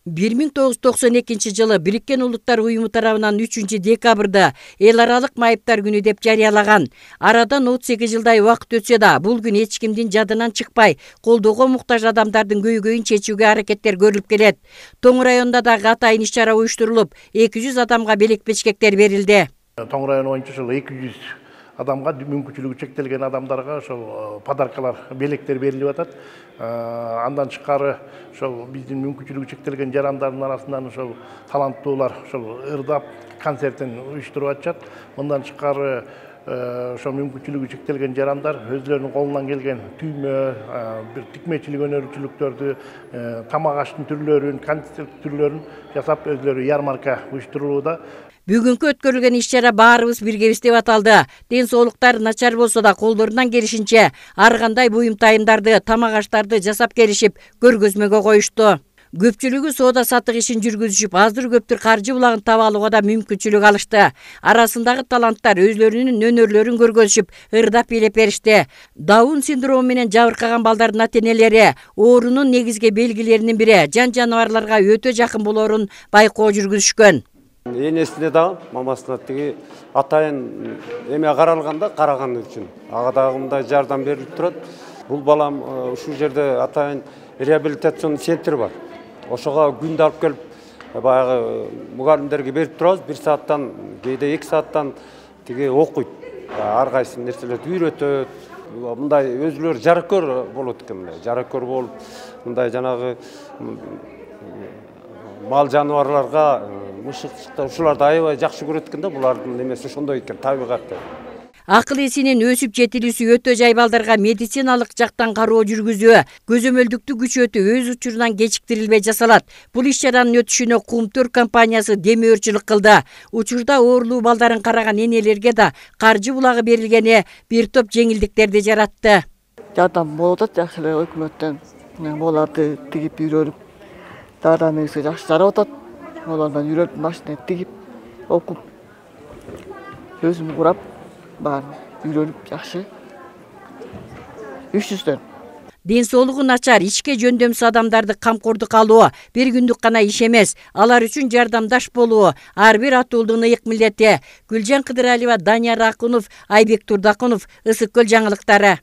1992 Birikкен Улуттар Уюму тарабынан 3 декабрда эл аралык майыптар күнү деп жарыялаган. Арадан 38 жылдай убакыт өтсө да, бул күн эч кимдин жадынан чыкпай, колдоого муктаж адамдардын көйгөйүн чечүүгө аракеттер көрүлүп келет. Тоң районунда да атайын иш-чара уюштурулуп, 200 адамга белек-бечкектер берилди. Тоң району боюнча 200 адамга, мүмкүнчүлүгү чектелген адамдарга ошол подаркалар, белектер берилип атат. Андан тышкары ошол биздин мүмкүнчүлүгү чектелген жарандардын арасынан ошол таланттуулар ошол ырдап концертин уюштуруп атышат. Мындан тышкары ошол мүмкүнчүлүгү чектелген жарандар өзлөрүнүн колунан келген түймө, бир тикмечилик өнөрчүлүктөрдү, тамак аштын түрлөрүн, концерт түрлөрүн жасап өзлөрү ярмарка уюштурууда. Бүгүнкү өткөрүлгөн иш-чара баарыбыз биргебиз деп аталды. Ден соолуктары начар болсо да колдорунан келишинче ар кандай буюм тайымдарды, тамак аштарды жасап келишип, көргөзмөгө коюшту. Көпчүлүгү соода саттык ишин жүргүзүшүп, аздыр көптүр каржы булагын таба алууга да мүмкүнчүлүк алышты. Арасындагы таланттар өзлөрүнүн өнөрлөрүн көргөзүшүп, ырдап бийлеп беришти. Даун синдрому менен жабыркаган балдардын ата-энелери оорунун негизги белгилеринин бири жан жаныбарларга өтө жакын болоорун байкоо жүргүзүшкөн. Энесине дагы, мамасына тиги атайын эме каралганда караган үчүн ага дагы мындай жардам берилип турат. Бул балам ушул жерде атайын реабилитацион центр бар. Ошого күндө алып келип, баягы мугалимдерге берип турабыз. 1 сааттан, кээде 2 сааттан тиги окуйт. Ар кайсы нерселерди үйрөтөт. Мындай өзүлөрү жаракөр болот экен, мындай жаракөр болуп, мындай жанагы мал жаныбарларга мышыктар ушуларды аябай жакшы көрөт экен да, булардын немеси ошондой экен, табигаты. Акыл эсинин өсүп жетилүүсү өтө жай балдарга медициналык жактан кароо жүргүзүү, көзөмөлдүктү күчөтүү өз учурунан кечиктирилбей жасалат. Бул иш-чаранын өтүшүнө Кумтөр компаниясы демөөрчүлүк кылды. Учурда оорулуу балдарын караган энелерге да каржы булагы берилгени бир топ жеңилдиктерди жаратты. Жардам болуп атат жакшы эле өкмөттөн. Буларды тигип үйрөнүп, дарамеси жакшы жарап атат. Олардан үйрөнүп, машина тигип, окуп, өзүм курап, баарын үйрөнүп жакшы. 300дөн. Ден соолугу начар, ичке жөндөмсүз адамдарды камкордук алуу бир күндүк гана иш эмес. Алар үчүн жардамдаш болуу ар бир атуулдун ыйык милдети. Гүлжан Кыдыралиева, Данияр Акунов, Айбек Турдакунов, Ысык Көл жаңылыктары.